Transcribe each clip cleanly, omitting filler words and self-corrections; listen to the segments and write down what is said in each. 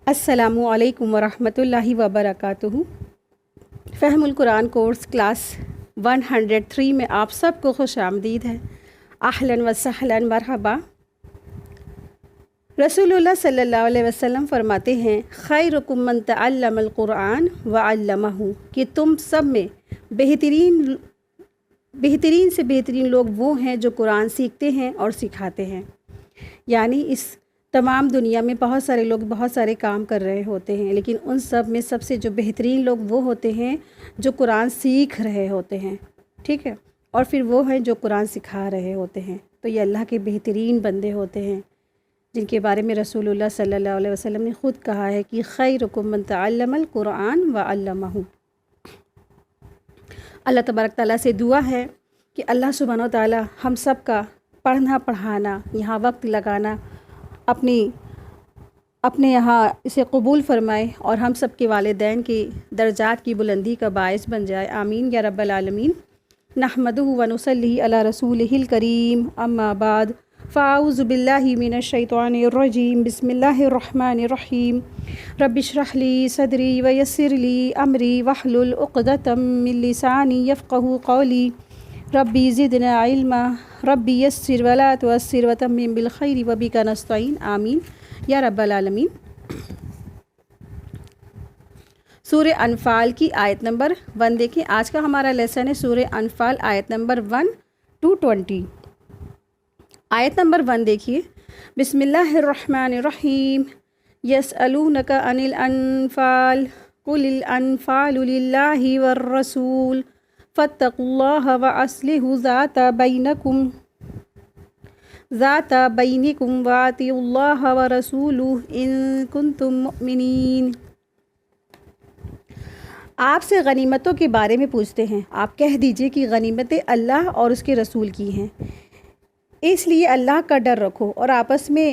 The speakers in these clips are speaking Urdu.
السلام علیکم ورحمۃ اللہ وبرکاتہ۔ فہم القرآن کورس کلاس 103 میں آپ سب کو خوش آمدید ہے۔ اہلاً و سہلاً مرحبا۔ رسول اللہ صلی اللہ علیہ وسلم فرماتے ہیں، خیرکم من تعلم القرآن وعلمہ، کہ تم سب میں بہترین سے بہترین لوگ وہ ہیں جو قرآن سیکھتے ہیں اور سکھاتے ہیں۔ یعنی اس تمام دنیا میں بہت سارے لوگ بہت سارے کام کر رہے ہوتے ہیں، لیکن ان سب میں سب سے جو بہترین لوگ وہ ہوتے ہیں جو قرآن سیکھ رہے ہوتے ہیں، ٹھیک ہے، اور پھر وہ ہیں جو قرآن سکھا رہے ہوتے ہیں۔ تو یہ اللہ کے بہترین بندے ہوتے ہیں جن کے بارے میں رسول اللہ صلی اللہ علیہ وسلم نے خود کہا ہے کہ خیرکم من تعلم القرآن وعلمہ۔ اللہ تبارک تعالیٰ سے دعا ہے کہ اللہ سبحانہ و تعالیٰ ہم سب کا پڑھنا پڑھانا، یہاں وقت لگانا اپنے یہاں اسے قبول فرمائے اور ہم سب کے والدین کی درجات کی بلندی کا باعث بن جائے، آمین یا رب العالمین۔ نحمدہ و نصلی علی رسولہ الکریم، اما بعد، فاعوذ باللہ من الشیطان الرجیم، بسم اللہ الرحمن الرحیم۔ رب اشرح لی صدری ویسر لی امری واحلل عقدۃ من لسانی یفقہوا قولی، ربی زدنا علما، ربی یسر ولا تعسر وتمم بالخیر وبک نستعین، آمین یا رب العالمین۔ سورہ انفال کی آیت نمبر 1 دیکھیں۔ آج کا ہمارا لیسن ہے سورہ انفال آیت نمبر 1 to 20۔ آیت نمبر 1 دیکھیے۔ بسم اللہ الرحمن الرحیم۔ یسألونک عن الانفال قل الانفال للہ والرسول فاتقوا اللہ واصلحوا ذات بینکم واطیعوا اللہ ورسولہ ان کنتم مؤمنین۔ آپ سے غنیمتوں کے بارے میں پوچھتے ہیں، آپ کہہ دیجئے کہ غنیمتیں اللہ اور اس کے رسول کی ہیں، اس لیے اللہ کا ڈر رکھو اور آپس میں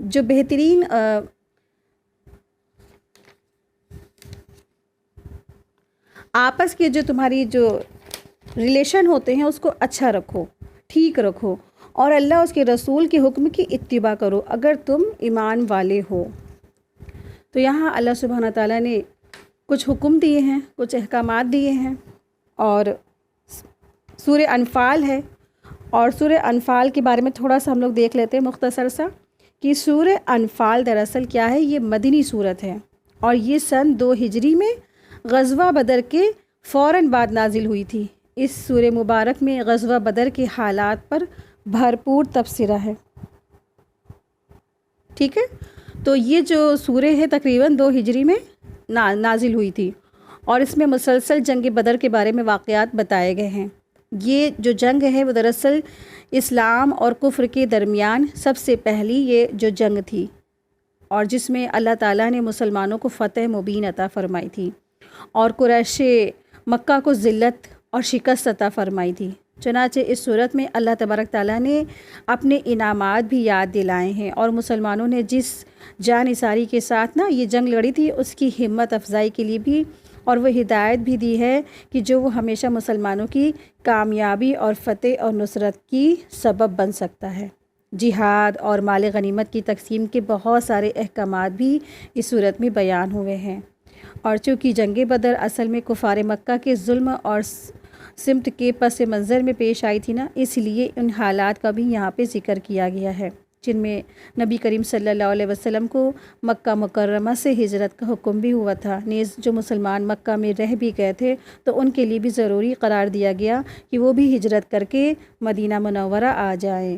جو بہترین آپس کے جو تمہاری جو ریلیشن ہوتے ہیں اس کو اچھا رکھو، ٹھیک رکھو، اور اللہ اس کے رسول کے حکم کی اتباع کرو اگر تم ایمان والے ہو۔ تو یہاں اللہ سبحانہ تعالیٰ نے کچھ حکم دیے ہیں، کچھ احکامات دیے ہیں، اور سورہ انفال ہے، اور سورہ انفال کے بارے میں تھوڑا سا ہم لوگ دیکھ لیتے ہیں مختصر سا کہ سورہ انفال دراصل کیا ہے۔ یہ مدنی صورت ہے اور یہ سن 2 ہجری میں غزوہ بدر کے فوراً بعد نازل ہوئی تھی۔ اس سورہ مبارک میں غزوہ بدر کے حالات پر بھرپور تبصرہ ہے، ٹھیک ہے۔ تو یہ جو سورہ ہے تقریباً 2 ہجری میں نازل ہوئی تھی، اور اس میں مسلسل جنگ بدر کے بارے میں واقعات بتائے گئے ہیں۔ یہ جو جنگ ہے وہ دراصل اسلام اور کفر کے درمیان سب سے پہلی یہ جو جنگ تھی، اور جس میں اللہ تعالیٰ نے مسلمانوں کو فتح مبین عطا فرمائی تھی اور قریش مکہ کو ذلت اور شکست عطا فرمائی تھی۔ چنانچہ اس صورت میں اللہ تبارک تعالیٰ نے اپنے انعامات بھی یاد دلائے ہیں، اور مسلمانوں نے جس جان نثاری کے ساتھ یہ جنگ لڑی تھی اس کی ہمت افزائی کے لیے بھی، اور وہ ہدایت بھی دی ہے کہ جو وہ ہمیشہ مسلمانوں کی کامیابی اور فتح اور نصرت کی سبب بن سکتا ہے۔ جہاد اور مال غنیمت کی تقسیم کے بہت سارے احکامات بھی اس صورت میں بیان ہوئے ہیں، اور چونکہ جنگ بدر اصل میں کفار مکہ کے ظلم اور سمت کے پس منظر میں پیش آئی تھی اس لیے ان حالات کا بھی یہاں پہ ذکر کیا گیا ہے جن میں نبی کریم صلی اللہ علیہ وسلم کو مکہ مکرمہ سے ہجرت کا حکم بھی ہوا تھا، نیز جو مسلمان مکہ میں رہ بھی گئے تھے تو ان کے لیے بھی ضروری قرار دیا گیا کہ وہ بھی ہجرت کر کے مدینہ منورہ آ جائیں،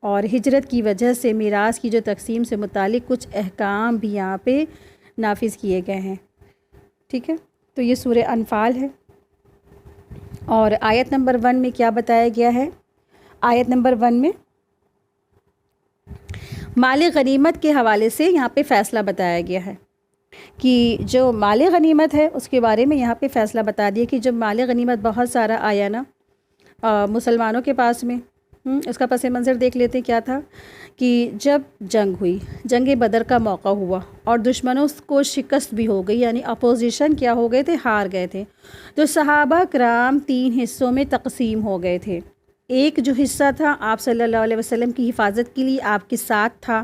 اور ہجرت کی وجہ سے میراث کی جو تقسیم سے متعلق کچھ احکام بھی یہاں پہ نافذ کیے گئے ہیں، ٹھیک ہے۔ تو یہ سورہ انفال ہے، اور آیت نمبر 1 میں کیا بتایا گیا ہے؟ آیت نمبر 1 میں مال غنیمت کے حوالے سے یہاں پہ فیصلہ بتایا گیا ہے کہ جو مال غنیمت ہے اس کے بارے میں یہاں پہ فیصلہ بتا دیا کہ جب مال غنیمت بہت سارا آیا مسلمانوں کے پاس میں، اس کا پس منظر دیکھ لیتے کیا تھا کہ جب جنگ ہوئی، جنگ بدر کا موقع ہوا اور دشمنوں کو شکست بھی ہو گئی، یعنی اپوزیشن کیا ہو گئے تھے، ہار گئے تھے، تو صحابہ کرام 3 حصوں میں تقسیم ہو گئے تھے۔ ایک جو حصہ تھا آپ صلی اللہ علیہ وسلم کی حفاظت کے لیے آپ کے ساتھ تھا،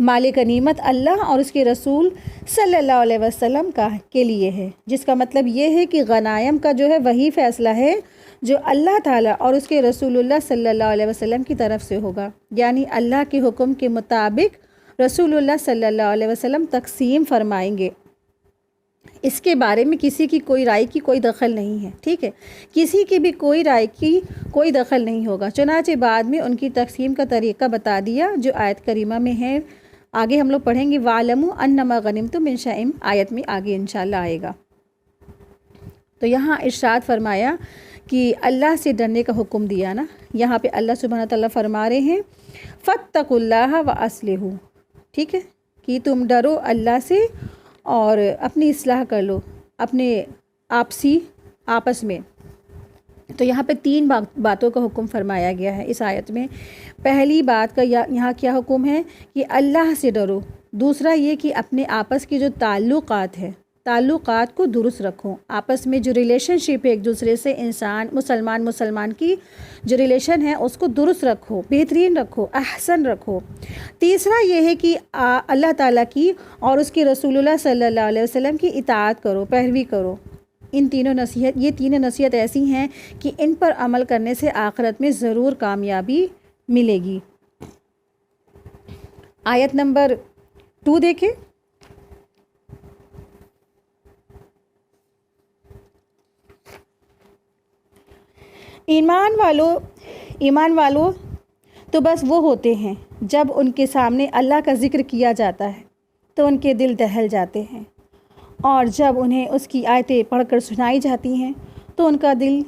مالک غنیمت اللہ اور اس کے رسول صلی اللہ علیہ وسلم کے لیے ہے، جس کا مطلب یہ ہے کہ غنائم کا جو ہے وہی فیصلہ ہے جو اللہ تعالیٰ اور اس کے رسول اللہ صلی اللہ علیہ وسلم کی طرف سے ہوگا، یعنی اللہ کے حکم کے مطابق رسول اللہ صلی اللہ علیہ وسلم تقسیم فرمائیں گے۔ اس کے بارے میں کسی کی کوئی رائے کی کوئی دخل نہیں ہے، ٹھیک ہے، کسی کی بھی کوئی رائے کی کوئی دخل نہیں ہوگا۔ چنانچہ بعد میں ان کی تقسیم کا طریقہ بتا دیا جو آیت کریمہ میں ہے، آگے ہم لوگ پڑھیں گے وَاعْلَمُوا أَنَّمَا غَنِمْتُم مِّن شَيْءٍ، آیت میں آگے انشاءاللہ آئے گا۔ تو یہاں ارشاد فرمایا کہ اللہ سے ڈرنے کا حکم دیا نا، یہاں پہ اللہ سبحانہ تعالیٰ فرما رہے ہیں فَاتَّقُوا اللَّهَ وَأَصْلِحُوا، ٹھیک ہے، کہ تم ڈرو اللہ سے اور اپنی اصلاح کر لو اپنے آپس میں۔ تو یہاں پہ 3 باتوں کا حکم فرمایا گیا ہے اس آیت میں۔ پہلی بات کا یہاں کیا حکم ہے کہ اللہ سے ڈرو، دوسرا یہ کہ اپنے آپس کے جو تعلقات کو درست رکھو، آپس میں جو ریلیشن شپ ہے ایک دوسرے سے، مسلمان کی جو ریلیشن ہے اس کو درست رکھو، بہترین رکھو، احسن رکھو۔ تیسرا یہ ہے کہ اللہ تعالیٰ کی اور اس کے رسول اللہ صلی اللہ علیہ وسلم کی اطاعت کرو، پیروی کرو۔ یہ تینوں نصیحت ایسی ہیں کہ ان پر عمل کرنے سے آخرت میں ضرور کامیابی ملے گی۔ آیت نمبر 2 دیکھیں۔ ایمان والو تو بس وہ ہوتے ہیں جب ان کے سامنے اللہ کا ذکر کیا جاتا ہے تو ان کے دل دہل جاتے ہیں، اور جب انہیں اس کی آیتیں پڑھ کر سنائی جاتی ہیں تو ان کا دل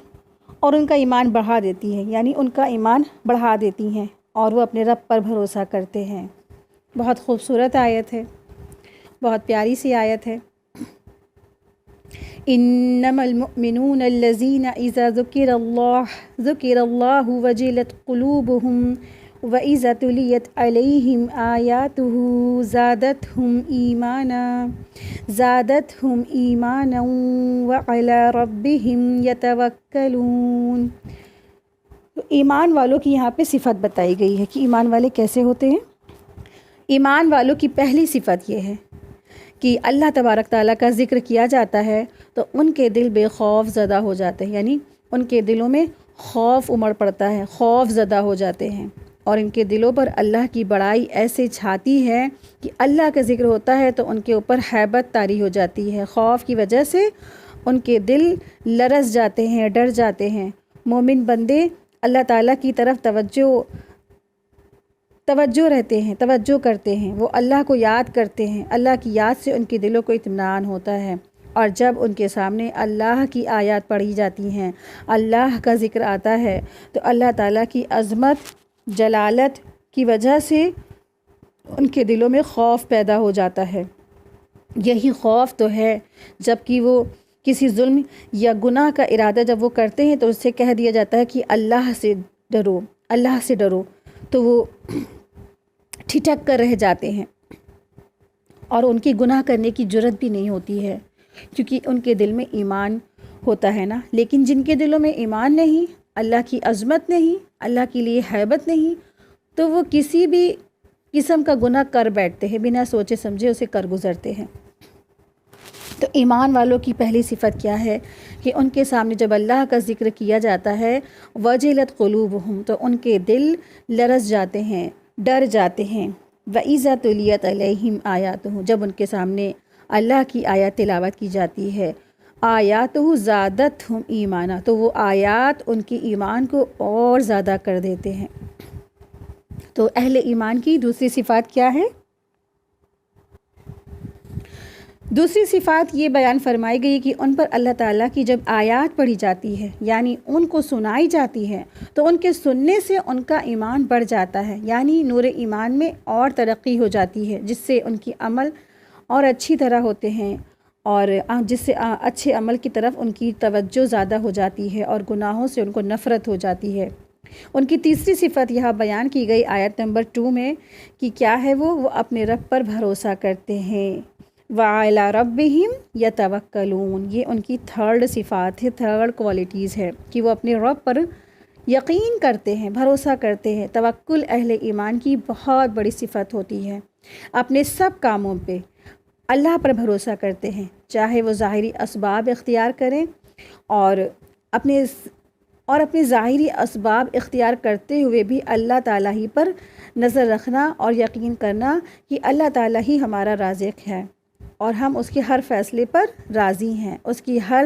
اور ان کا ایمان بڑھا دیتی ہیں، یعنی ان کا ایمان بڑھا دیتی ہیں اور وہ اپنے رب پر بھروسہ کرتے ہیں۔ بہت خوبصورت آیت ہے، بہت پیاری سی آیت ہے۔ انما المؤمنون الذين اذا ذكر الله وجلت قلوبهم واذا تليت عليهم آياته زادتهم ایمانا وعلى ربهم يتوکلون۔ ایمان والوں کی یہاں پہ صفت بتائی گئی ہے کہ ایمان والے کیسے ہوتے ہیں۔ ایمان والوں کی پہلی صفت یہ ہے کہ اللہ تبارک تعالیٰ کا ذکر کیا جاتا ہے تو ان کے دل بے خوف زدہ ہو جاتے ہیں، یعنی ان کے دلوں میں خوف امڑ پڑتا ہے، خوف زدہ ہو جاتے ہیں، اور ان کے دلوں پر اللہ کی بڑائی ایسے چھاتی ہے کہ اللہ کا ذکر ہوتا ہے تو ان کے اوپر ہیبت طاری ہو جاتی ہے، خوف کی وجہ سے ان کے دل لرز جاتے ہیں، ڈر جاتے ہیں۔ مومن بندے اللہ تعالیٰ کی طرف توجہ کرتے ہیں، وہ اللہ کو یاد کرتے ہیں، اللہ کی یاد سے ان کے دلوں کو اطمینان ہوتا ہے، اور جب ان کے سامنے اللہ کی آیات پڑھی جاتی ہیں، اللہ کا ذکر آتا ہے تو اللہ تعالیٰ کی عظمت جلالت کی وجہ سے ان کے دلوں میں خوف پیدا ہو جاتا ہے۔ یہی خوف تو ہے جب کہ وہ کسی ظلم یا گناہ کا ارادہ جب وہ کرتے ہیں تو اس سے کہہ دیا جاتا ہے کہ اللہ سے ڈرو، تو وہ ٹھٹک کر رہ جاتے ہیں اور ان کی گناہ کرنے کی جرت بھی نہیں ہوتی ہے، کیونکہ ان کے دل میں ایمان ہوتا ہے نا۔ لیکن جن کے دلوں میں ایمان نہیں، اللہ کی عظمت نہیں، اللہ کے لیے ہیبت نہیں، تو وہ کسی بھی قسم کا گناہ کر بیٹھتے ہیں، بنا سوچے سمجھے اسے کر گزرتے ہیں۔ تو ایمان والوں کی پہلی صفت کیا ہے کہ ان کے سامنے جب اللہ کا ذکر کیا جاتا ہے وجلت قلوبہم، تو ان کے دل لرز جاتے ہیں، ڈر جاتے ہیں۔ وَإِذَا تُلِيَتْ عَلَيْهِمْ آیاتہ، جب ان کے سامنے اللہ کی آیات تلاوت کی جاتی ہے، آیاتہ زادتہم ایمانا، تو وہ آیات ان کی ایمان کو اور زیادہ کر دیتے ہیں۔ تو اہل ایمان کی دوسری صفات کیا ہے؟ دوسری صفات یہ بیان فرمائی گئی کہ ان پر اللہ تعالیٰ کی جب آیات پڑھی جاتی ہے، یعنی ان کو سنائی جاتی ہے، تو ان کے سننے سے ان کا ایمان بڑھ جاتا ہے، یعنی نور ایمان میں اور ترقی ہو جاتی ہے، جس سے ان کی عمل اور اچھی طرح ہوتے ہیں، اور جس سے اچھے عمل کی طرف ان کی توجہ زیادہ ہو جاتی ہے اور گناہوں سے ان کو نفرت ہو جاتی ہے۔ ان کی تیسری صفت یہاں بیان کی گئی آیت نمبر 2 میں کہ کیا ہے وہ اپنے رب پر بھروسہ کرتے ہیں۔ وَعَلَىٰ رَبِّهِمْ يَتَوَکَّلُونَ، یہ ان کی تھرڈ صفات ہے، تھرڈ کوالٹیز ہے کہ وہ اپنے رب پر یقین کرتے ہیں، بھروسہ کرتے ہیں۔ توکل اہل ایمان کی بہت بڑی صفت ہوتی ہے۔ اپنے سب کاموں پہ اللہ پر بھروسہ کرتے ہیں، چاہے وہ ظاہری اسباب اختیار کریں اور اپنے ظاہری اسباب اختیار کرتے ہوئے بھی اللہ تعالیٰ ہی پر نظر رکھنا اور یقین کرنا کہ اللہ تعالیٰ ہی ہمارا رازق ہے اور ہم اس کے ہر فیصلے پر راضی ہیں، اس کی ہر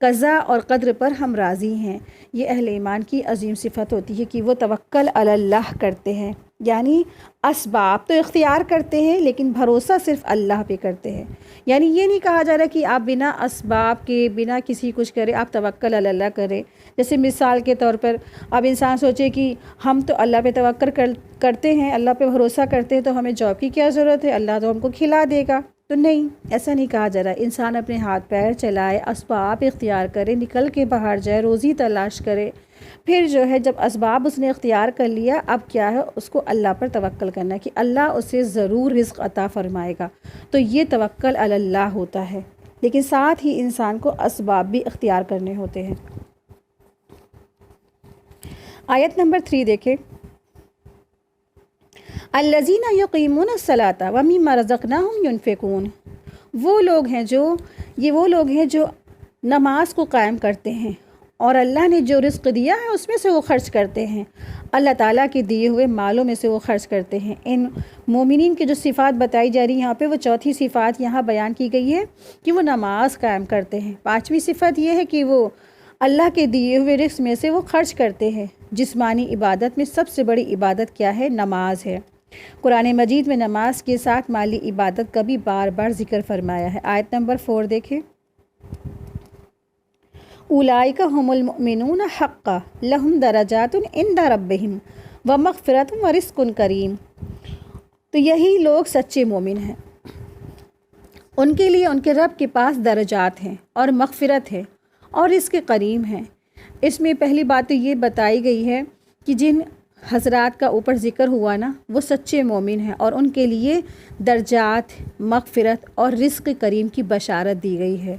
قضا اور قدر پر ہم راضی ہیں۔ یہ اہل ایمان کی عظیم صفت ہوتی ہے کہ وہ توکل علی اللہ کرتے ہیں، یعنی اسباب تو اختیار کرتے ہیں لیکن بھروسہ صرف اللہ پہ کرتے ہیں۔ یعنی یہ نہیں کہا جا رہا کہ آپ بنا اسباب کے، بنا کسی کچھ کرے آپ توکل علی اللہ کریں۔ جیسے مثال کے طور پر اب انسان سوچے کہ ہم تو اللہ پہ توکل کرتے ہیں، اللہ پہ بھروسہ کرتے ہیں، تو ہمیں جاب کی کیا ضرورت ہے، اللہ تو ہم کو کھلا دے گا۔ تو نہیں، ایسا نہیں کہا جا رہا۔ انسان اپنے ہاتھ پیر چلائے، اسباب اختیار کرے، نکل کے باہر جائے، روزی تلاش کرے، پھر جو ہے جب اسباب اس نے اختیار کر لیا، اب کیا ہے اس کو اللہ پر توکل کرنا ہے کہ اللہ اسے ضرور رزق عطا فرمائے گا۔ تو یہ توکل علی اللہ ہوتا ہے، لیکن ساتھ ہی انسان کو اسباب بھی اختیار کرنے ہوتے ہیں۔ آیت نمبر 3 دیکھیں، الذین یقیمون الصلاۃ ومما رزقناہم ینفقون۔ وہ لوگ ہیں جو نماز کو قائم کرتے ہیں اور اللہ نے جو رزق دیا ہے اس میں سے وہ خرچ کرتے ہیں، اللہ تعالیٰ کے دیے ہوئے مالوں میں سے وہ خرچ کرتے ہیں۔ ان مومنین کی جو صفات بتائی جا رہی ہیں یہاں پہ، وہ چوتھی صفات یہاں بیان کی گئی ہے کہ وہ نماز قائم کرتے ہیں۔ پانچویں صفت یہ ہے کہ وہ اللہ کے دیے ہوئے رزق میں سے وہ خرچ کرتے ہیں۔ جسمانی عبادت میں سب سے بڑی عبادت کیا ہے؟ نماز ہے۔ قرآن مجید میں نماز کے ساتھ مالی عبادت کا بھی بار بار ذکر فرمایا ہے۔ آیت نمبر 4 دیکھیں، اولئک ھم المؤمنون حقا لہم درجات عند ربہم ومغفرۃ ورزق کریم۔ تو یہی لوگ سچے مومن ہیں، ان کے لیے ان کے رب کے پاس درجات ہیں اور مغفرت ہے اور رزق کریم ہے۔ اس میں پہلی بات تو یہ بتائی گئی ہے کہ جن حضرات کا اوپر ذکر ہوا نا، وہ سچے مومن ہیں اور ان کے لیے درجات، مغفرت اور رزق کریم کی بشارت دی گئی ہے۔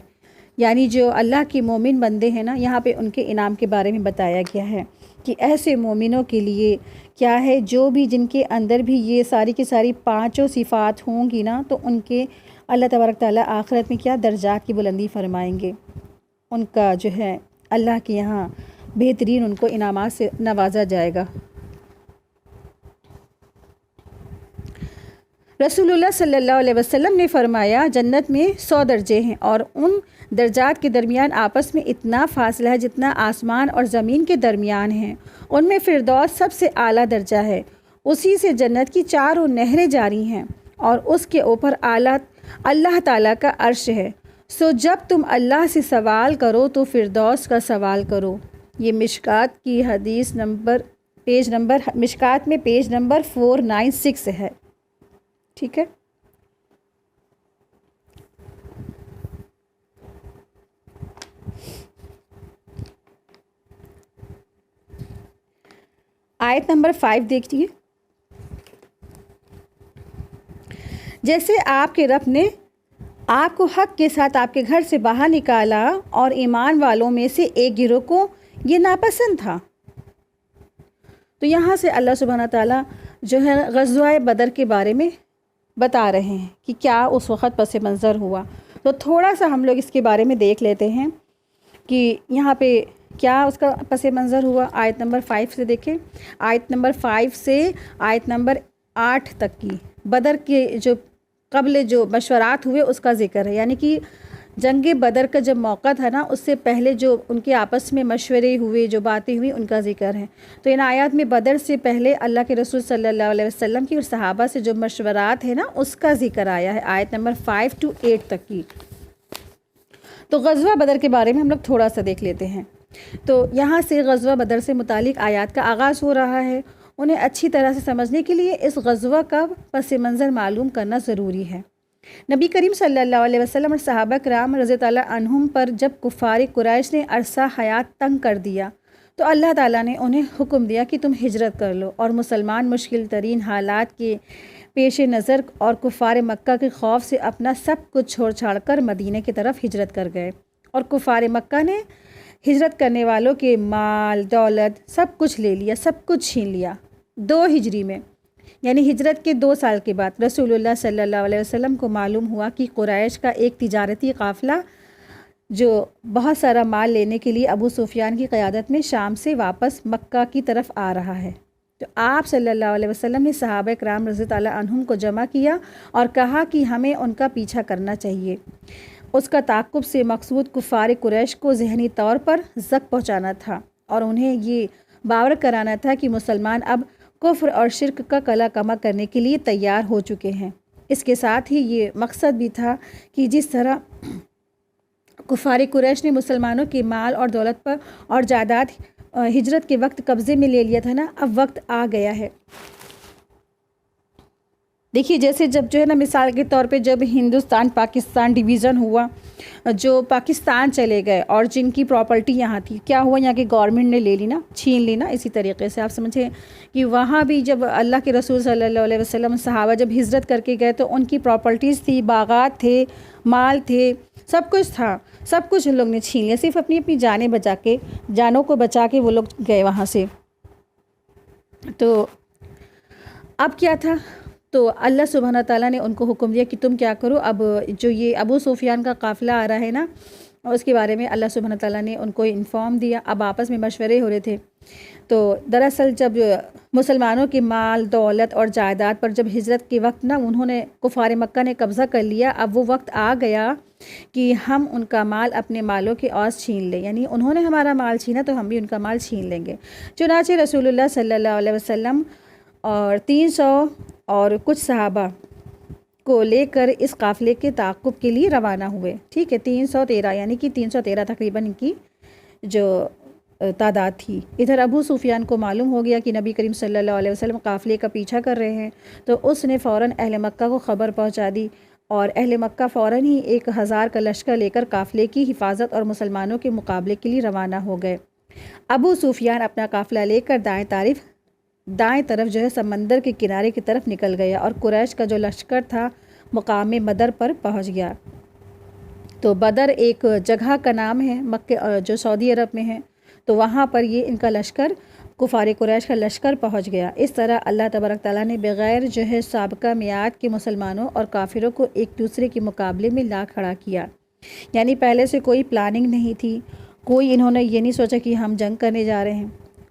یعنی جو اللہ کے مومن بندے ہیں نا، یہاں پہ ان کے انعام کے بارے میں بتایا گیا ہے کہ ایسے مومنوں کے لیے کیا ہے، جو بھی جن کے اندر بھی یہ ساری کی ساری پانچوں صفات ہوں گی نا، تو ان کے اللہ تبارک تعالیٰ آخرت میں کیا درجات کی بلندی فرمائیں گے، ان کا جو ہے اللہ کے یہاں بہترین ان کو انعامات سے نوازا جائے گا۔ رسول اللہ صلی اللہ علیہ وسلم نے فرمایا، جنت میں 100 درجے ہیں اور ان درجات کے درمیان آپس میں اتنا فاصلہ ہے جتنا آسمان اور زمین کے درمیان ہے۔ ان میں فردوس سب سے اعلیٰ درجہ ہے، اسی سے جنت کی 4 نہریں جاری ہیں اور اس کے اوپر اللہ تعالیٰ کا عرش ہے۔ سو جب تم اللہ سے سوال کرو تو فردوس کا سوال کرو۔ یہ مشکات کی حدیث مشکات میں پیج نمبر 496 ہے، ٹھیک ہے۔ آیت نمبر 5 دیکھیے، جیسے آپ کے رب نے آپ کو حق کے ساتھ آپ کے گھر سے باہر نکالا اور ایمان والوں میں سے ایک گروہ کو یہ ناپسند تھا۔ تو یہاں سے اللہ سبحانہ تعالیٰ جو ہے غزوہ بدر کے بارے میں بتا رہے ہیں کہ کیا اس وقت پس منظر ہوا۔ تو تھوڑا سا ہم لوگ اس کے بارے میں دیکھ لیتے ہیں کہ یہاں پہ کیا اس کا پس منظر ہوا۔ آیت نمبر 5 سے دیکھیں، آیت نمبر 5 سے آیت نمبر 8 تک کی بدر کے جو قبل جو مشورات ہوئے اس کا ذکر ہے، یعنی کہ جنگ بدر کا جب موقع تھا نا، اس سے پہلے جو ان کے آپس میں مشورے ہوئے، جو باتیں ہوئی، ان کا ذکر ہے۔ تو ان آیات میں بدر سے پہلے اللہ کے رسول صلی اللہ علیہ وسلم کی اور صحابہ سے جو مشورات ہیں نا، اس کا ذکر آیا ہے، آیت نمبر 5 سے 8 تک کی۔ تو غزوہ بدر کے بارے میں ہم لوگ تھوڑا سا دیکھ لیتے ہیں۔ تو یہاں سے غزوہ بدر سے متعلق آیات کا آغاز ہو رہا ہے۔ انہیں اچھی طرح سے سمجھنے کے لیے اس غزوہ کا پس منظر معلوم کرنا ضروری ہے۔ نبی کریم صلی اللہ علیہ وسلم اور صحابہ کرام رضی اللہ عنہم پر جب کفار قریش نے عرصہ حیات تنگ کر دیا تو اللہ تعالیٰ نے انہیں حکم دیا کہ تم ہجرت کر لو، اور مسلمان مشکل ترین حالات کے پیش نظر اور کفار مکہ کے خوف سے اپنا سب کچھ چھوڑ چھاڑ کر مدینہ کی طرف ہجرت کر گئے، اور کفار مکہ نے ہجرت کرنے والوں کے مال دولت سب کچھ لے لیا، سب کچھ چھین لیا 2 ہجری میں، یعنی ہجرت کے 2 سال کے بعد رسول اللہ صلی اللہ علیہ وسلم کو معلوم ہوا کہ قریش کا ایک تجارتی قافلہ جو بہت سارا مال لینے کے لیے ابو سفیان کی قیادت میں شام سے واپس مکہ کی طرف آ رہا ہے۔ تو آپ صلی اللہ علیہ وسلم نے صحابہ کرام رضی اللہ عنہم کو جمع کیا اور کہا کہ ہمیں ان کا پیچھا کرنا چاہیے۔ اس کا تعاقب سے مقصود کفار قریش کو ذہنی طور پر زک پہنچانا تھا اور انہیں یہ باور کرانا تھا کہ مسلمان اب کفر اور شرک کا کلا کما کرنے کے لیے تیار ہو چکے ہیں۔ اس کے ساتھ ہی یہ مقصد بھی تھا کہ جس طرح کفار قریش نے مسلمانوں کے مال اور دولت پر اور جائیداد ہجرت کے وقت قبضے میں لے لیا تھا نا، اب وقت آ گیا ہے۔ دیکھیے جیسے جب جو ہے نا، مثال کے طور پہ جب ہندوستان پاکستان ڈویژن ہوا، جو پاکستان چلے گئے اور جن کی پراپرٹی یہاں تھی، کیا ہوا، یہاں کی گورنمنٹ نے لے لی نا، چھین لی نا۔ اسی طریقے سے آپ سمجھیں کہ وہاں بھی جب اللہ کے رسول صلی اللہ علیہ وسلم صحابہ جب ہجرت کر کے گئے تو ان کی پراپرٹیز تھی، باغات تھے، مال تھے، سب کچھ تھا، سب کچھ ان لوگ نے چھین لیا، صرف اپنی اپنی جانوں کو بچا کے وہ لوگ گئے وہاں سے۔ تو اب کیا تھا، تو اللہ سبحانہ تعالیٰ نے ان کو حکم دیا کہ تم کیا کرو، اب جو یہ ابو سفیان کا قافلہ آ رہا ہے نا، اس کے بارے میں اللہ سبحانہ تعالیٰ نے ان کو انفارم دیا۔ اب آپس میں مشورے ہو رہے تھے۔ تو دراصل جب مسلمانوں کے مال دولت اور جائیداد پر جب ہجرت کے وقت نا انہوں نے کفار مکہ نے قبضہ کر لیا، اب وہ وقت آ گیا کہ ہم ان کا مال اپنے مالوں کے عوض چھین لیں، یعنی انہوں نے ہمارا مال چھینا تو ہم بھی ان کا مال چھین لیں گے۔ چنانچہ رسول اللہ صلی اللہ علیہ وسلم اور 300 اور کچھ صحابہ کو لے کر اس قافلے کے تعاقب کے لیے روانہ ہوئے۔ ٹھیک ہے، 313 یعنی کہ 313 تقریباً ان کی جو تعداد تھی۔ ادھر ابو سفیان کو معلوم ہو گیا کہ نبی کریم صلی اللہ علیہ وسلم قافلے کا پیچھا کر رہے ہیں، تو اس نے فوراً اہل مکہ کو خبر پہنچا دی اور اہل مکہ فوراً ہی 1000 کا لشکر لے کر قافلے کی حفاظت اور مسلمانوں کے مقابلے کے لیے روانہ ہو گئے۔ ابو سفیان اپنا قافلہ لے کر دائیں طرف جو ہے سمندر کے کنارے کی طرف نکل گیا اور قریش کا جو لشکر تھا مقام بدر پر پہنچ گیا۔ تو بدر ایک جگہ کا نام ہے مکہ جو سعودی عرب میں ہے، تو وہاں پر یہ ان کا لشکر کفار قریش کا لشکر پہنچ گیا۔ اس طرح اللہ تبارک تعالیٰ نے بغیر جو ہے سابقہ میعاد کے مسلمانوں اور کافروں کو ایک دوسرے کے مقابلے میں لا کھڑا کیا، یعنی پہلے سے کوئی پلاننگ نہیں تھی، کوئی انہوں نے یہ نہیں سوچا کہ ہم جنگ کرنے جا رہے ہیں،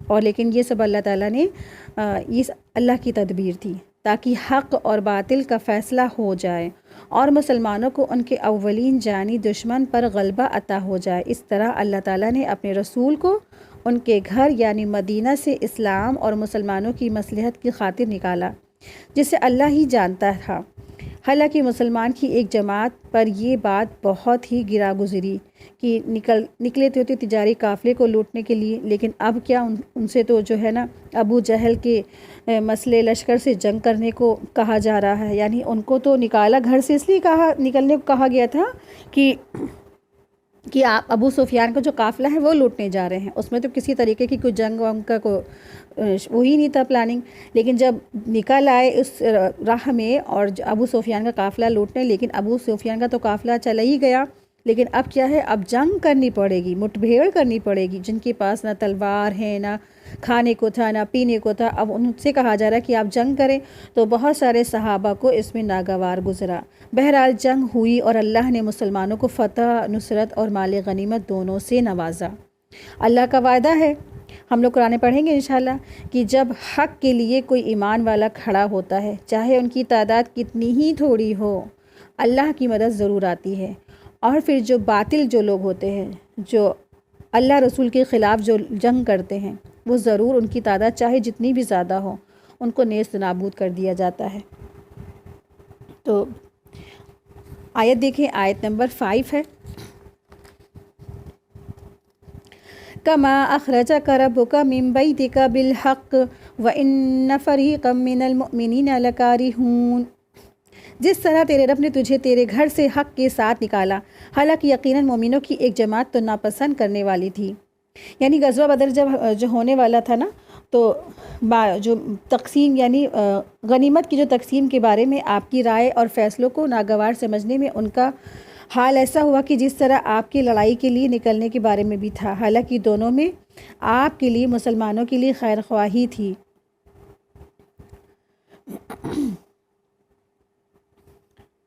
اور لیکن یہ سب اللہ تعالیٰ نے یہ اللہ کی تدبیر تھی تاکہ حق اور باطل کا فیصلہ ہو جائے اور مسلمانوں کو ان کے اولین جانی دشمن پر غلبہ عطا ہو جائے۔ اس طرح اللہ تعالیٰ نے اپنے رسول کو ان کے گھر یعنی مدینہ سے اسلام اور مسلمانوں کی مصلحت کی خاطر نکالا، جسے اللہ ہی جانتا تھا۔ حالانکہ مسلمان کی ایک جماعت پر یہ بات بہت ہی گرا گزری کہ نکلے تھے تجاری قافلے کو لوٹنے کے لیے، لیکن اب کیا ان سے تو جو ہے نا ابو جہل کے مسئلے لشکر سے جنگ کرنے کو کہا جا رہا ہے، یعنی ان کو تو نکالا گھر سے اس لیے نکلنے کو کہا گیا تھا کہ آپ ابو سفیان کا جو قافلہ ہے وہ لوٹنے جا رہے ہیں، اس میں تو کسی طریقے کی کوئی جنگ ونگ کا وہی نہیں تھا پلاننگ۔ لیکن جب نکل آئے اس راہ میں اور ابو سفیان کا قافلہ لوٹنے، لیکن ابو سفیان کا تو قافلہ چلا ہی گیا، لیکن اب کیا ہے، اب جنگ کرنی پڑے گی، مٹ بھیڑ کرنی پڑے گی۔ جن کے پاس نہ تلوار ہے، نہ کھانے کو تھا، نہ پینے کو تھا، اب ان سے کہا جا رہا ہے کہ آپ جنگ کریں، تو بہت سارے صحابہ کو اس میں ناگوار گزرا۔ بہرحال جنگ ہوئی اور اللہ نے مسلمانوں کو فتح، نصرت اور مال غنیمت دونوں سے نوازا۔ اللہ کا وعدہ ہے، ہم لوگ قرآن پڑھیں گے انشاءاللہ، کہ جب حق کے لیے کوئی ایمان والا کھڑا ہوتا ہے، چاہے ان کی تعداد کتنی ہی تھوڑی ہو، اللہ کی مدد ضرور آتی ہے۔ اور پھر جو باطل جو لوگ ہوتے ہیں، جو اللہ رسول کے خلاف جو جنگ کرتے ہیں، وہ ضرور ان کی تعداد چاہے جتنی بھی زیادہ ہو، ان کو نیست نابود کر دیا جاتا ہے۔ تو آیت دیکھیں، آیت نمبر 5 ہے، کما اخرجک ربک من بیتک بالحق وان فریقا من المؤمنین لکارہون۔ جس طرح تیرے رب نے تجھے تیرے گھر سے حق کے ساتھ نکالا، حالانکہ یقیناً مومنوں کی ایک جماعت تو ناپسند کرنے والی تھی۔ یعنی غزوہ بدر جب جو ہونے والا تھا نا، تو جو تقسیم یعنی غنیمت کی جو تقسیم کے بارے میں آپ کی رائے اور فیصلوں کو ناگوار سمجھنے میں ان کا حال ایسا ہوا کہ جس طرح آپ کی لڑائی کے لیے نکلنے کے بارے میں بھی تھا، حالانکہ دونوں میں آپ کے لیے مسلمانوں کے لیے خیر خواہی تھی۔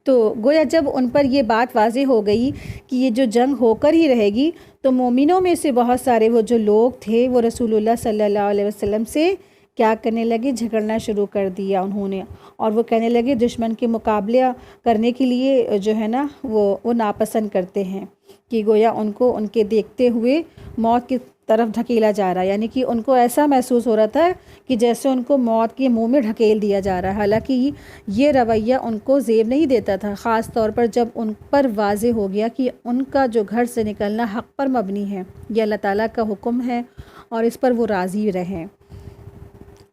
تو گویا جب ان پر یہ بات واضح ہو گئی کہ یہ جو جنگ ہو کر ہی رہے گی، تو مومنوں میں سے بہت سارے وہ جو لوگ تھے وہ رسول اللہ صلی اللہ علیہ وسلم سے کیا کرنے لگے، جھگڑنا شروع کر دیا انہوں نے، اور وہ کہنے لگے دشمن کے مقابلہ کرنے کے لیے جو ہے نا وہ ناپسند کرتے ہیں کہ گویا ان کو ان کے دیکھتے ہوئے موت کی طرف ڈھکیلا جا رہا ہے، یعنی کہ ان کو ایسا محسوس ہو رہا تھا کہ جیسے ان کو موت کے منہ میں ڈھکیل دیا جا رہا ہے۔ حالانکہ یہ رویہ ان کو زیب نہیں دیتا تھا، خاص طور پر جب ان پر واضح ہو گیا کہ ان کا جو گھر سے نکلنا حق پر مبنی ہے، یہ اللہ تعالیٰ کا حکم ہے اور اس پر وہ راضی رہیں۔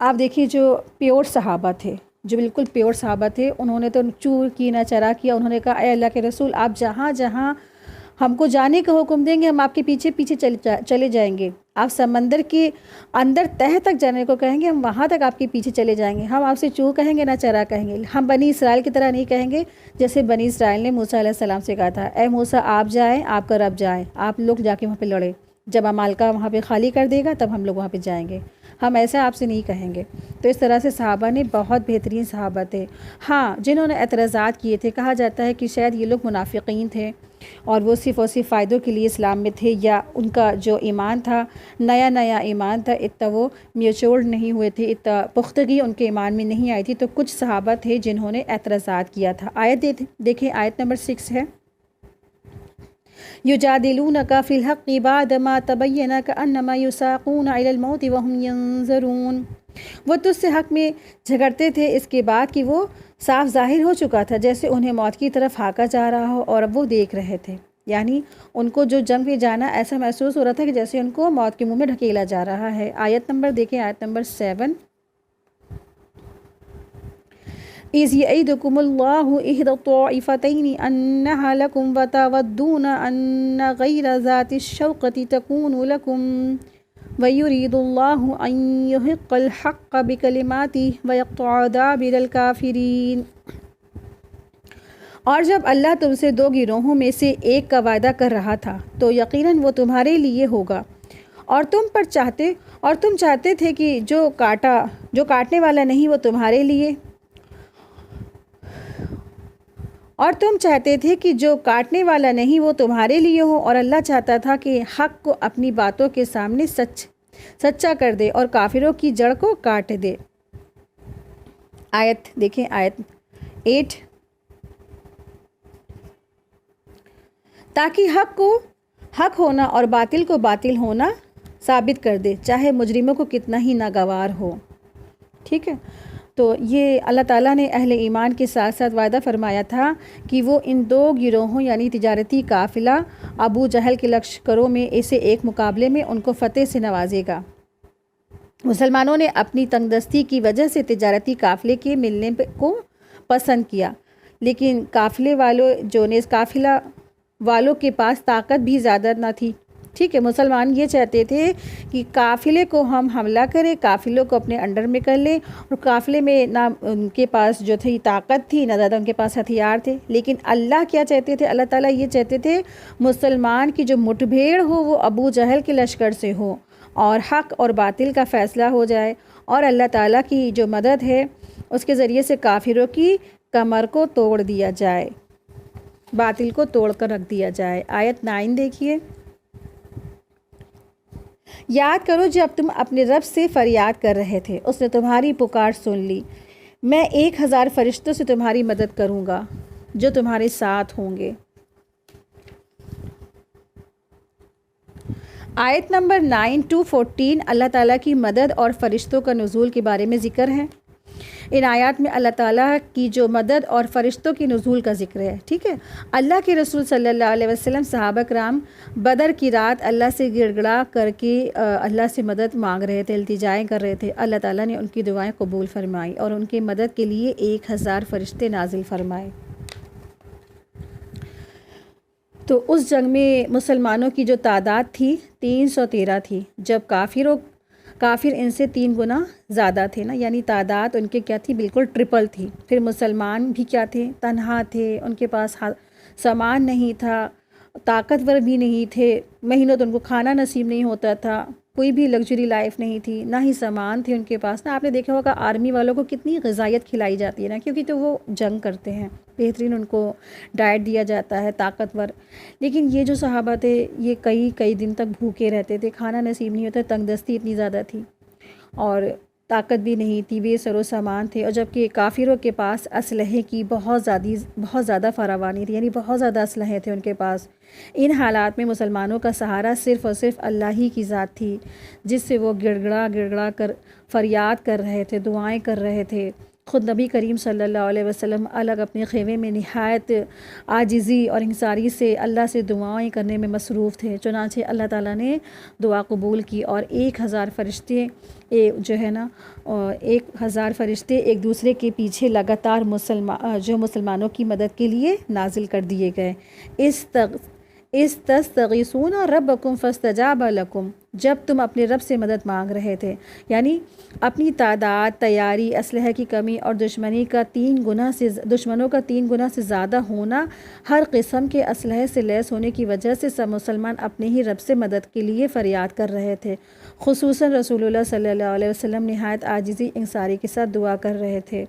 آپ دیکھیے جو پیور صحابہ تھے، جو بالکل پیور صحابہ تھے، انہوں نے تو چور کی نہ چرا کیا، انہوں نے کہا اے اللہ کے رسول، آپ جہاں جہاں ہم کو جانے کا حکم دیں گے ہم آپ کے پیچھے پیچھے چلے جائیں گے، آپ سمندر کے اندر تہہ تک جانے کو کہیں گے ہم وہاں تک آپ کے پیچھے چلے جائیں گے، ہم آپ سے چور کہیں گے نہ چرا کہیں گے، ہم بنی اسرائیل کی طرح نہیں کہیں گے جیسے بنی اسرائیل نے موسیٰ علیہ السلام سے کہا تھا اے موسیٰ آپ جائیں، آپ کا رب جائیں، آپ لوگ جا کے وہاں پہ لڑیں، جب عمالقہ وہاں پہ خالی کر دے گا تب ہم لوگ وہاں پہ جائیں گے، ہم ایسا آپ سے نہیں کہیں گے۔ تو اس طرح سے صحابہ نے بہت بہترین صحابہ تھے۔ ہاں، جنہوں نے اعتراضات کیے تھے، کہا جاتا ہے کہ شاید یہ لوگ منافقین تھے اور وہ صرف اور صرف فائدوں کے لیے اسلام میں تھے، یا ان کا جو ایمان تھا نیا نیا ایمان تھا، اتنا وہ میچورڈ نہیں ہوئے تھے، اتنا پختگی ان کے ایمان میں نہیں آئی تھی، تو کچھ صحابہ تھے جنہوں نے اعتراضات کیا تھا۔ آیت دیکھیں، آیت نمبر 6 ہے یجادلونک فی الحق بعد ما تبین کانما یساقون الی الموت وهم ینظرون۔ وہ تجھ سے حق میں جھگڑتے تھے اس کے بعد کہ وہ صاف ظاہر ہو چکا تھا، جیسے انہیں موت کی طرف ہانکا جا رہا ہو اور اب وہ دیکھ رہے تھے، یعنی ان کو جو جنگ میں جانا ایسا محسوس ہو رہا تھا کہ جیسے ان کو موت کے منہ میں ڈھکیلا جا رہا ہے۔ آیت نمبر دیکھیں، آیت نمبر 7 اِذْ يَعِدُكُمُ اللَّهُ إِحْدَى الطَّائِفَتَيْنِ أَنَّهَا لَكُمْ وَتَوَدُّونَ أَنَّ غَيْرَ ذَاتِ الشَّوْكَةِ تَكُونُ لَكُمْ وَيُرِيدُ اللَّهُ أَن يُحِقَّ الْحَقَّ بِكَلِمَاتِهِ وَيَقْطَعَ دَابِرَ الْكَافِرِينَ۔ اور جب اللہ تم سے دو گروہوں میں سے ایک کا وعدہ کر رہا تھا تو یقیناً وہ تمہارے لیے ہوگا، اور تم چاہتے تھے کہ جو کاٹنے والا نہیں وہ تمہارے لیے، اور تم چاہتے تھے کہ جو کاٹنے والا نہیں وہ تمہارے لیے ہو، اور اللہ چاہتا تھا کہ حق کو اپنی باتوں کے سامنے سچا کر دے اور کافروں کی جڑ کو کاٹ دے۔ آیت دیکھیں، آیت 8 تاکہ حق کو حق ہونا اور باطل کو باطل ہونا ثابت کر دے، چاہے مجرموں کو کتنا ہی ناگوار ہو۔ ٹھیک ہے، تو یہ اللہ تعالیٰ نے اہل ایمان کے ساتھ ساتھ وعدہ فرمایا تھا کہ وہ ان دو گروہوں یعنی تجارتی قافلہ ابو جہل کے لشکروں میں اسے ایک مقابلے میں ان کو فتح سے نوازے گا۔ مسلمانوں نے اپنی تنگ دستی کی وجہ سے تجارتی قافلے کے ملنے کو پسند کیا، لیکن قافلے والوں کے پاس طاقت بھی زیادہ نہ تھی۔ ٹھیک ہے، مسلمان یہ چاہتے تھے کہ قافلے کو ہم حملہ کریں، قافلوں کو اپنے انڈر میں کر لیں، اور قافلے میں نہ ان کے پاس جو تھی طاقت تھی، نہ زیادہ ان کے پاس ہتھیار تھے، لیکن اللہ کیا چاہتے تھے، اللہ تعالیٰ یہ چاہتے تھے مسلمان کی جو مٹ بھیڑ ہو وہ ابو جہل کے لشکر سے ہو، اور حق اور باطل کا فیصلہ ہو جائے، اور اللہ تعالیٰ کی جو مدد ہے اس کے ذریعے سے کافروں کی کمر کو توڑ دیا جائے، باطل کو توڑ کر رکھ دیا جائے۔ آیت 9 دیکھیے، یاد کرو جب تم اپنے رب سے فریاد کر رہے تھے، اس نے تمہاری پکار سن لی، میں 1000 فرشتوں سے تمہاری مدد کروں گا جو تمہارے ساتھ ہوں گے۔ آیت نمبر 9 to 14 اللہ تعالیٰ کی مدد اور فرشتوں کا نزول کے بارے میں ذکر ہے۔ ان آیات میں اللہ تعالیٰ کی جو مدد اور فرشتوں کی نزول کا ذکر ہے۔ ٹھیک ہے، اللہ کے رسول صلی اللہ علیہ وسلم صحابہ کرام بدر کی رات اللہ سے گڑ گڑا کر کے اللہ سے مدد مانگ رہے تھے، التجائیں کر رہے تھے، اللہ تعالیٰ نے ان کی دعائیں قبول فرمائی اور ان کی مدد کے لیے 1000 فرشتے نازل فرمائے۔ تو اس جنگ میں مسلمانوں کی جو تعداد تھی 313 تھی، جب کافر ان سے 3 گنا زیادہ تھے نا، یعنی تعداد ان کے کیا تھی، بالکل ٹرپل تھی۔ پھر مسلمان بھی کیا تھے، تنہا تھے، ان کے پاس سامان نہیں تھا، طاقتور بھی نہیں تھے، مہینوں تو ان کو کھانا نصیب نہیں ہوتا تھا، کوئی بھی لگژری لائف نہیں تھی، نہ ہی سامان تھے ان کے پاس. نا آپ نے دیکھا ہوگا آرمی والوں کو کتنی غذائیت کھلائی جاتی ہے نا، کیونکہ تو وہ جنگ کرتے ہیں، بہترین ان کو ڈائٹ دیا جاتا ہے طاقتور. لیکن یہ جو صحابہ تھے یہ کئی دن تک بھوکے رہتے تھے، کھانا نصیب نہیں ہوتا، تنگ دستی اتنی زیادہ تھی اور طاقت بھی نہیں تھی، بے سر و سامان تھے. اور جبکہ کافروں کے پاس اسلحے کی بہت زیادہ فراوانی تھی، یعنی بہت زیادہ اسلحے تھے ان کے پاس. ان حالات میں مسلمانوں کا سہارا صرف اور صرف اللہ ہی کی ذات تھی، جس سے وہ گڑ گڑا کر فریاد کر رہے تھے، دعائیں کر رہے تھے. خود نبی کریم صلی اللہ علیہ وسلم الگ اپنے خیمے میں نہایت عاجزی اور انکساری سے اللہ سے دعائیں کرنے میں مصروف تھے. چنانچہ اللہ تعالیٰ نے دعا قبول کی اور 1000 فرشتے جو ہے نا 1000 فرشتے ایک دوسرے کے پیچھے لگاتار مسلمانوں کی مدد کے لیے نازل کر دیے گئے. استغیثون ربکم فاستجاب لکم، جب تم اپنے رب سے مدد مانگ رہے تھے، یعنی اپنی تعداد، تیاری، اسلحے کی کمی اور دشمنوں کا 3 گنا سے زیادہ ہونا، ہر قسم کے اسلحے سے لیس ہونے کی وجہ سے سب مسلمان اپنے ہی رب سے مدد کے لیے فریاد کر رہے تھے. خصوصاً رسول اللہ صلی اللہ علیہ وسلم نہایت عاجزی انکساری کے ساتھ دعا کر رہے تھے.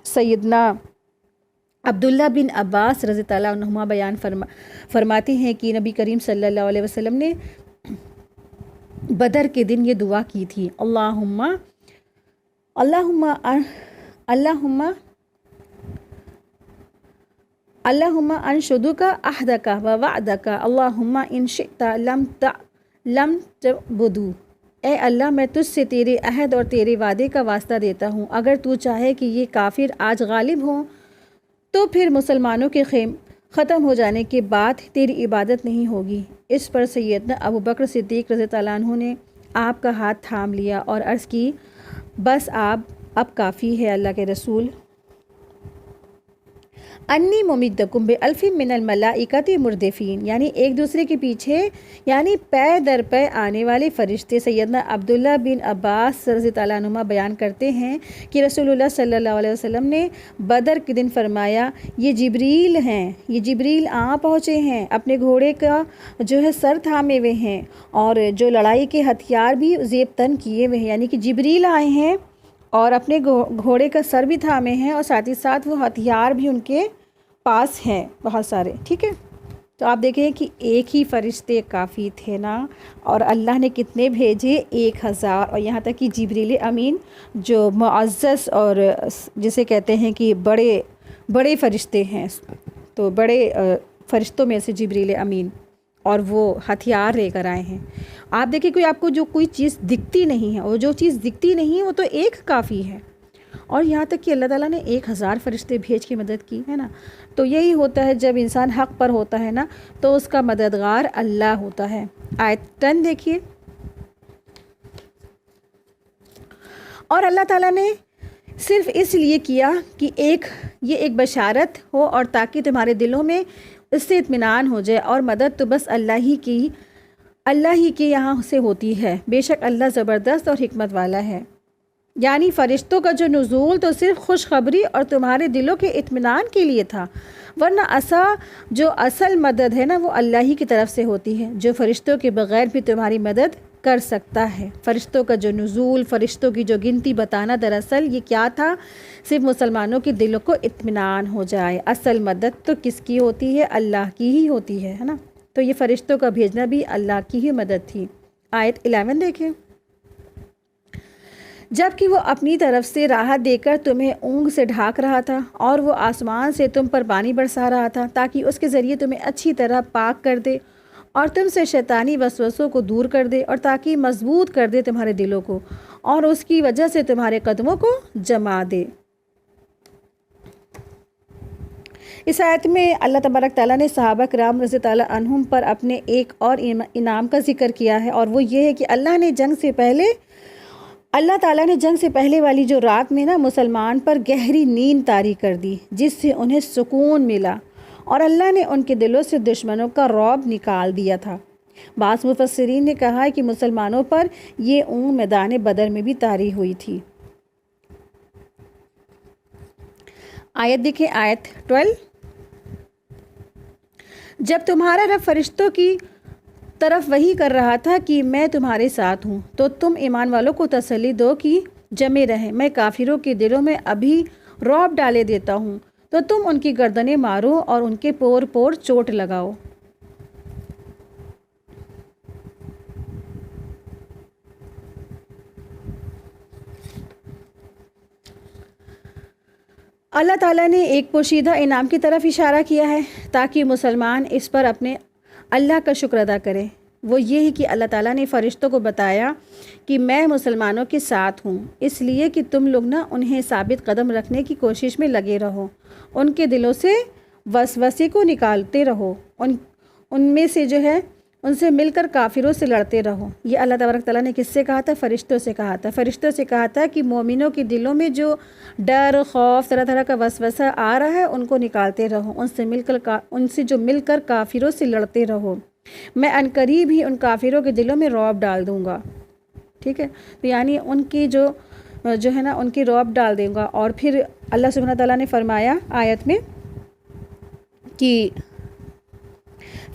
سیدنا عبداللہ بن عباس رضی اللہ عنہما بیان فرماتے ہیں کہ نبی کریم صلی اللہ علیہ وسلم نے بدر کے دن یہ دعا کی تھی: اللہم انشدک عہدک و وعدک اللہم ان شئت لم تعبدو. اے اللہ میں تجھ سے تیرے عہد اور تیرے وعدے کا واسطہ دیتا ہوں، اگر تو چاہے کہ یہ کافر آج غالب ہوں تو پھر مسلمانوں کے ختم ہو جانے کے بعد تیری عبادت نہیں ہوگی. اس پر سیدنا ابو بکر صدیق رضی اللہ عنہ نے آپ کا ہاتھ تھام لیا اور عرض کی: بس اب کافی ہے اللہ کے رسول. انی ممدکم بألف من الملائکۃ مردفین، یعنی ایک دوسرے کے پیچھے یعنی پے در پے آنے والے فرشتے. سیدنا عبداللہ بن عباس رضی اللہ عنہما بیان کرتے ہیں کہ رسول اللہ صلی اللہ علیہ وسلم نے بدر کے دن فرمایا: یہ جبریل ہیں، یہ جبریل پہنچے ہیں، اپنے گھوڑے کا جو ہے سر تھامے ہوئے ہیں اور جو لڑائی کے ہتھیار بھی زیب تن کیے ہوئے ہیں. یعنی کہ جبریل آئے ہیں اور اپنے گھوڑے کا سر بھی تھامے ہیں اور ساتھ ہی ساتھ وہ ہتھیار بھی ان کے پاس ہیں بہت سارے. ٹھیک ہے، تو آپ دیکھیں کہ ایک ہی فرشتے کافی تھے نا، اور اللہ نے کتنے بھیجے؟ 1000. اور یہاں تک کہ جبریل امین جو معزز اور جسے کہتے ہیں کہ بڑے فرشتے ہیں، تو بڑے فرشتوں میں سے جبریل امین، اور وہ ہتھیار لے کر آئے ہیں. آپ دیکھیں آپ کو جو کوئی چیز دکھتی نہیں ہے، اور جو چیز دکھتی نہیں ہے وہ تو ایک کافی ہے، اور یہاں تک کہ اللہ تعالیٰ نے 1000 فرشتے بھیج کے مدد کی ہے نا. تو یہی ہوتا ہے جب انسان حق پر ہوتا ہے نا تو اس کا مددگار اللہ ہوتا ہے. آیت 10 دیکھیے. اور اللہ تعالیٰ نے صرف اس لیے کیا کہ یہ ایک بشارت ہو اور تاکہ تمہارے دلوں میں اس سے اطمینان ہو جائے، اور مدد تو بس اللہ ہی کے یہاں سے ہوتی ہے. بے شک اللہ زبردست اور حکمت والا ہے. یعنی فرشتوں کا جو نزول تو صرف خوشخبری اور تمہارے دلوں کے اطمینان کے لیے تھا، ورنہ جو اصل مدد ہے نا وہ اللہ ہی کی طرف سے ہوتی ہے، جو فرشتوں کے بغیر بھی تمہاری مدد کر سکتا ہے. فرشتوں کا جو نزول، فرشتوں کی جو گنتی بتانا، دراصل یہ کیا تھا؟ صرف مسلمانوں کے دلوں کو اطمینان ہو جائے. اصل مدد تو کس کی ہوتی ہے؟ اللہ کی ہی ہوتی ہے نا. تو یہ فرشتوں کا بھیجنا بھی اللہ کی ہی مدد تھی. آیت 11 دیکھیں. جب کہ وہ اپنی طرف سے راحت دے کر تمہیں اونگ سے ڈھانک رہا تھا اور وہ آسمان سے تم پر پانی برسا رہا تھا تاکہ اس کے ذریعے تمہیں اچھی طرح پاک کر دے اور تم سے شیطانی وسوسوں کو دور کر دے اور تاکہ مضبوط کر دے تمہارے دلوں کو اور اس کی وجہ سے تمہارے قدموں کو جما دے. اس آیت میں اللہ تبارک تعالیٰ نے صحابہ کرام رضی اللہ عنہم پر اپنے ایک اور انعام کا ذکر کیا ہے، اور وہ یہ ہے کہ اللہ تعالیٰ نے جنگ سے پہلے والی جو رات میں نا مسلمان پر گہری نیند طاری کر دی، جس سے انہیں سکون ملا، اور اللہ نے ان کے دلوں سے دشمنوں کا رعب نکال دیا تھا. بعض مفسرین نے کہا ہے کہ مسلمانوں پر یہ اونگ میدان بدر میں بھی طاری ہوئی تھی. آیت دیکھیں، آیت 12. جب تمہارا رب فرشتوں کی طرف وحی کر رہا تھا کہ میں تمہارے ساتھ ہوں تو تم ایمان والوں کو تسلی دو کہ جمے رہیں، میں کافروں کے دلوں میں ابھی رعب ڈالے دیتا ہوں تو تم ان کی گردنیں مارو اور ان کے پور پور چوٹ لگاؤ۔ اللہ تعالیٰ نے ایک پوشیدہ انعام کی طرف اشارہ کیا ہے تاکہ مسلمان اس پر اپنے اللہ کا شکر ادا کرے۔ وہ یہ ہے کہ اللہ تعالیٰ نے فرشتوں کو بتایا کہ میں مسلمانوں کے ساتھ ہوں، اس لیے کہ تم لوگ انہیں ثابت قدم رکھنے کی کوشش میں لگے رہو، ان کے دلوں سے وسوسے کو نکالتے رہو، ان میں سے ان سے مل کر کافروں سے لڑتے رہو۔ یہ اللہ تبارک تعالیٰ نے کس سے کہا تھا؟ فرشتوں سے کہا تھا۔ فرشتوں سے کہا تھا کہ مومنوں کے دلوں میں جو ڈر، خوف، طرح طرح کا وسوسہ آ رہا ہے ان کو نکالتے رہو، ان سے جو مل کر کافروں سے لڑتے رہو، میں عنقریب ہی ان کافروں کے دلوں میں رعب ڈال دوں گا۔ ٹھیک ہے، تو یعنی ان کی ان کی رعب ڈال دوں گا۔ اور پھر اللہ سبحانہ تعالیٰ نے فرمایا آیت میں کہ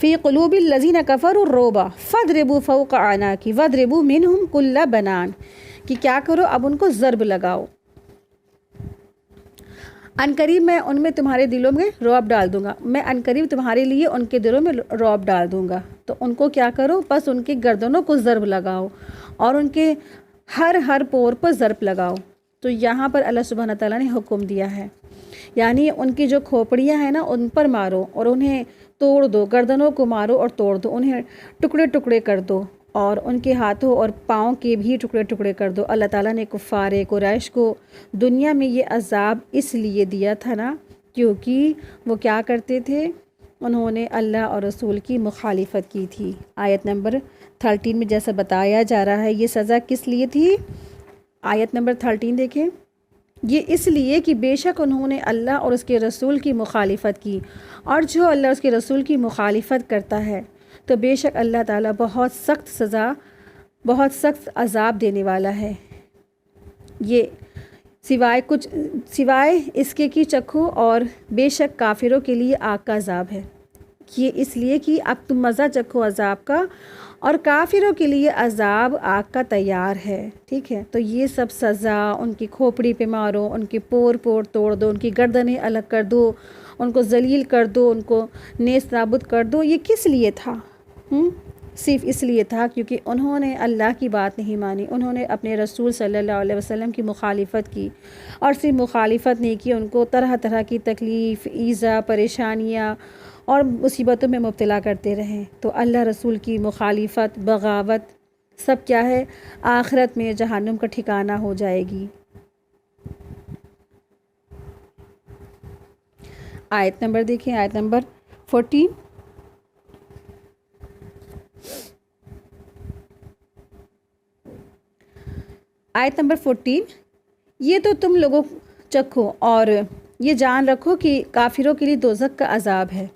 فی قلوب الذین کفروا الرعب فاضربوا فوق اعناق واضربوا منہم کل بنان، کہ کیا کرو، اب ان کو ضرب لگاؤ، عنقریب میں ان میں تمہارے دلوں میں رعب ڈال دوں گا، میں عنقریب تمہارے لیے ان کے دلوں میں رعب ڈال دوں گا، تو ان کو کیا کرو، بس ان کی گردنوں کو ضرب لگاؤ اور ان کے ہر پور پر ضرب لگاؤ۔ تو یہاں پر اللہ سبحانہ تعالیٰ نے حکم دیا ہے، یعنی ان کی جو کھوپڑیاں ہیں ان پر مارو اور انہیں توڑ دو، گردنوں کو مارو اور توڑ دو، انہیں ٹکڑے ٹکڑے کر دو اور ان کے ہاتھوں اور پاؤں کے بھی ٹکڑے ٹکڑے کر دو۔ اللہ تعالیٰ نے کفار قریش کو دنیا میں یہ عذاب اس لیے دیا تھا کیونکہ وہ کیا کرتے تھے، انہوں نے اللہ اور رسول کی مخالفت کی تھی۔ آیت نمبر 13 میں جیسا بتایا جا رہا ہے یہ سزا کس لیے تھی؟ آیت نمبر 13 دیکھیں، یہ اس لیے کہ بے شک انہوں نے اللہ اور اس کے رسول کی مخالفت کی، اور جو اللہ اور اس کے رسول کی مخالفت کرتا ہے تو بے شک اللہ تعالیٰ بہت سخت سزا، بہت سخت عذاب دینے والا ہے۔ یہ سوائے اس کے کی چکھو، اور بے شک کافروں کے لیے آگ کا عذاب ہے۔ یہ اس لیے کہ اب تم مزہ چکھو عذاب کا، اور کافروں کے لیے عذاب آگ کا تیار ہے۔ ٹھیک ہے، تو یہ سب سزا، ان کی کھوپڑی پہ مارو، ان کے پور توڑ دو، ان کی گردنیں الگ کر دو، ان کو ذلیل کر دو، ان کو نیست نابود کر دو، یہ کس لیے تھا؟ صرف اس لیے تھا کیونکہ انہوں نے اللہ کی بات نہیں مانی، انہوں نے اپنے رسول صلی اللہ علیہ وسلم کی مخالفت کی، اور صرف مخالفت نہیں کی، ان کو طرح طرح کی تکلیف، ایذا، پریشانیاں اور مصیبتوں میں مبتلا کرتے رہے۔ تو اللہ رسول کی مخالفت، بغاوت سب کیا ہے؟ آخرت میں جہنم کا ٹھکانہ ہو جائے گی۔ آیت نمبر دیکھیں، آیت نمبر 14، آیت نمبر 14، یہ تو تم لوگوں چکھو اور یہ جان رکھو کہ کافروں کے لیے دوزخ کا عذاب ہے۔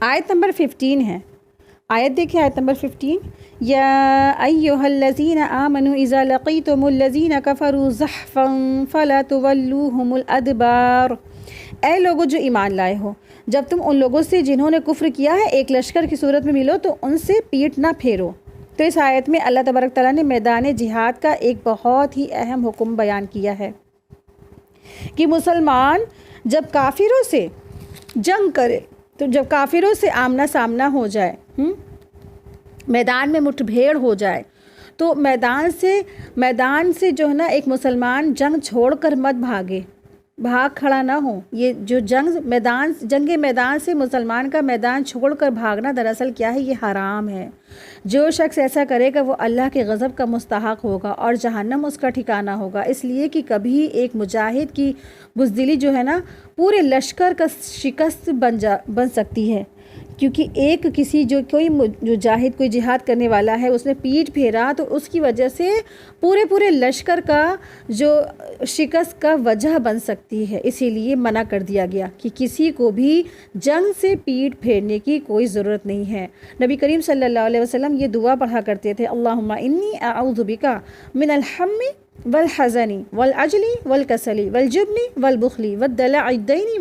آیت نمبر 15 ہے، آیت دیکھیں، آیت نمبر 15، یا ایھا الذین آمنوا اذا لقیتم الذین کفروا زحفا فلا تولوہم الادبار، اے لوگوں جو ایمان لائے ہو، جب تم ان لوگوں سے جنہوں نے کفر کیا ہے ایک لشکر کی صورت میں ملو تو ان سے پیٹ نہ پھیرو۔ تو اس آیت میں اللہ تبارک تعالیٰ نے میدان جہاد کا ایک بہت ہی اہم حکم بیان کیا ہے کہ مسلمان جب کافروں سے جنگ کرے، تو جب کافروں سے آمنا سامنا ہو جائے، میدان میں مٹھ بھیڑ ہو جائے، تو میدان سے ایک مسلمان جنگ چھوڑ کر مت بھاگے، بھاگ کھڑا نہ ہو۔ یہ جو جنگ میدان سے مسلمان کا میدان چھوڑ کر بھاگنا دراصل کیا ہے؟ یہ حرام ہے۔ جو شخص ایسا کرے گا وہ اللہ کے غضب کا مستحق ہوگا اور جہنم اس کا ٹھکانہ ہوگا، اس لیے کہ کبھی ایک مجاہد کی بزدلی پورے لشکر کا شکست بن سکتی ہے، کیونکہ کوئی مجاہد، کوئی جہاد کرنے والا ہے، اس نے پیٹ پھیرا تو اس کی وجہ سے پورے لشکر کا جو شکست کا وجہ بن سکتی ہے۔ اسی لیے منع کر دیا گیا کہ کسی کو بھی جنگ سے پیٹ پھیرنے کی کوئی ضرورت نہیں ہے۔ نبی کریم صلی اللہ علیہ وسلم یہ دعا پڑھا کرتے تھے، اللہم انی اعوذ بک من الہم والحزن والعجل والکسل والجبن والبخل والدلع الدین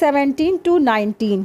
17 to 19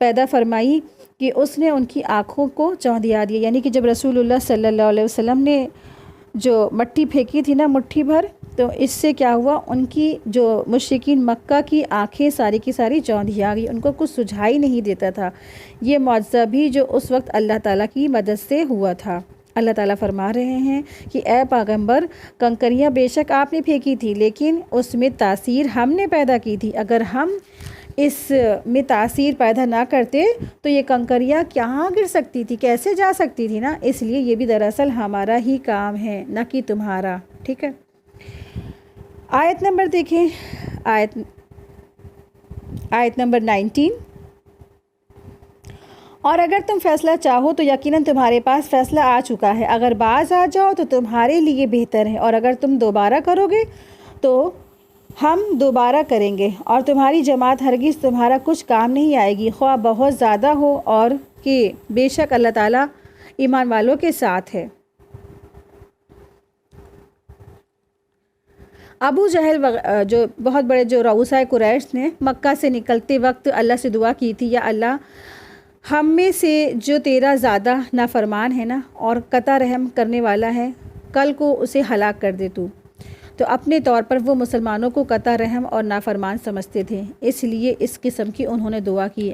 پیدا فرمائی کہ اس نے ان کی آنکھوں کو چوندیا دیا، یعنی کہ جب رسول اللہ صلی اللہ علیہ وسلم نے جو مٹی پھینکی تھی نا مٹھی بھر، تو اس سے کیا ہوا، ان کی جو مشرکین مکہ کی آنکھیں ساری کی ساری چوندیا گئی، ان کو کچھ سجھائی نہیں دیتا تھا۔ یہ معجزہ بھی جو اس وقت اللہ تعالیٰ کی مدد سے ہوا تھا۔ اللہ تعالیٰ فرما رہے ہیں کہ اے پیغمبر، کنکریاں بے شک آپ نے پھینکی تھی، لیکن اس میں تاثیر ہم نے پیدا کی تھی۔ اگر ہم اس میں تاثیر پیدا نہ کرتے تو یہ کنکریاں کہاں گر سکتی تھی، کیسے جا سکتی تھی نا، اس لیے یہ بھی دراصل ہمارا ہی کام ہے، نہ کہ تمہارا، ٹھیک ہے۔ آیت نمبر دیکھیں، آیت نمبر 19، اور اگر تم فیصلہ چاہو تو یقیناً تمہارے پاس فیصلہ آ چکا ہے، اگر باز آ جاؤ تو تمہارے لیے بہتر ہے، اور اگر تم دوبارہ کرو گے تو ہم دوبارہ کریں گے، اور تمہاری جماعت ہرگز تمہارا کچھ کام نہیں آئے گی، خواہ بہت زیادہ ہو، اور کہ بے شک اللہ تعالیٰ ایمان والوں کے ساتھ ہے۔ ابو جہل جو بہت بڑے جو رؤسائے قریش نے مکہ سے نکلتے وقت اللہ سے دعا کی تھی، یا اللہ ہم میں سے جو تیرا زیادہ نافرمان ہے نا اور قطع رحم کرنے والا ہے، کل کو اسے ہلاک کر دے تو اپنے طور پر وہ مسلمانوں کو قطع رحم اور نافرمان سمجھتے تھے، اس لیے اس قسم کی انہوں نے دعا کی۔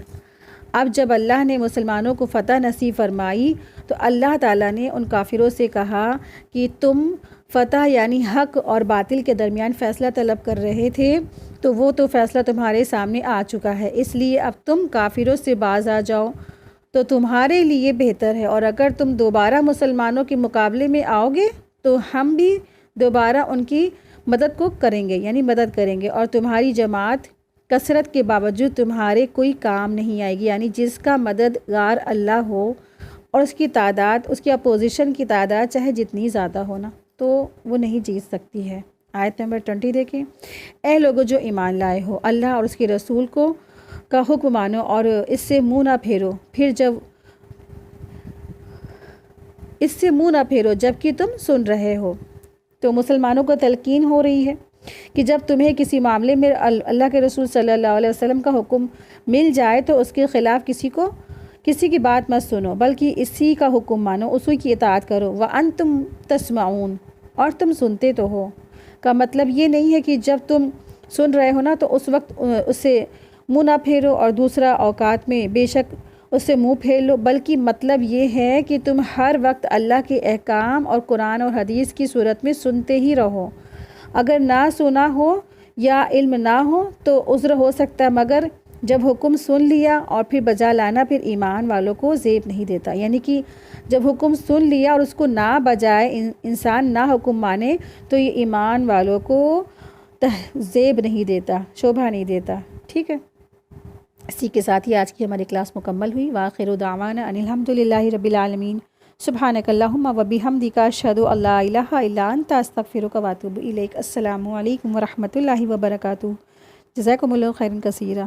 اب جب اللہ نے مسلمانوں کو فتح نصیب فرمائی تو اللہ تعالیٰ نے ان کافروں سے کہا کہ تم فتح یعنی حق اور باطل کے درمیان فیصلہ طلب کر رہے تھے، تو وہ تو فیصلہ تمہارے سامنے آ چکا ہے، اس لیے اب تم کافروں سے باز آ جاؤ تو تمہارے لیے بہتر ہے، اور اگر تم دوبارہ مسلمانوں کے مقابلے میں آؤ گے تو ہم بھی دوبارہ ان کی مدد کو کریں گے، یعنی مدد کریں گے، اور تمہاری جماعت کثرت کے باوجود تمہارے کوئی کام نہیں آئے گی، یعنی جس کا مددگار اللہ ہو اور اس کی تعداد، اس کی اپوزیشن کی تعداد چاہے جتنی زیادہ ہو نا، تو وہ نہیں جیت سکتی ہے۔ آیت نمبر 20 دیکھیں، اے لوگو جو ایمان لائے ہو، اللہ اور اس کے رسول کا حکم مانو اور اس سے منہ نہ پھیرو، جب کہ تم سن رہے ہو۔ تو مسلمانوں کو تلقین ہو رہی ہے کہ جب تمہیں کسی معاملے میں اللہ کے رسول صلی اللہ علیہ وسلم کا حکم مل جائے تو اس کے خلاف کسی کی بات مت سنو، بلکہ اسی کا حکم مانو، اسی کی اطاعت کرو۔ وَأَنْتُمْ تَسْمَعُونَ، اور تم سنتے تو ہو، کا مطلب یہ نہیں ہے کہ جب تم سن رہے ہو نا تو اس وقت اسے منہ نہ پھیرو، اور دوسرا اوقات میں بے شک اس سے منہ پھیر لو، بلکہ مطلب یہ ہے کہ تم ہر وقت اللہ کے احکام اور قرآن اور حدیث کی صورت میں سنتے ہی رہو۔ اگر نہ سنا ہو یا علم نہ ہو تو عذر ہو سکتا ہے، مگر جب حکم سن لیا اور پھر بجا لانا پھر ایمان والوں کو زیب نہیں دیتا، یعنی کہ جب حکم سن لیا اور اس کو نہ بجائے انسان نہ حکم مانے تو یہ ایمان والوں کو زیب نہیں دیتا، شوبھا نہیں دیتا، ٹھیک ہے۔ اسی کے ساتھ ہی آج کی ہماری کلاس مکمل ہوئی۔ وآخر دعوانا ان الحمدللہ رب العالمین، سبحانک اللہم و بحمدک، اشہد ان لا الہ الا انت، استغفرک و اتوب الیک۔ السلام علیکم ورحمۃ اللہ وبرکاتہ۔ جزاکم اللہ خیرا کثیرا۔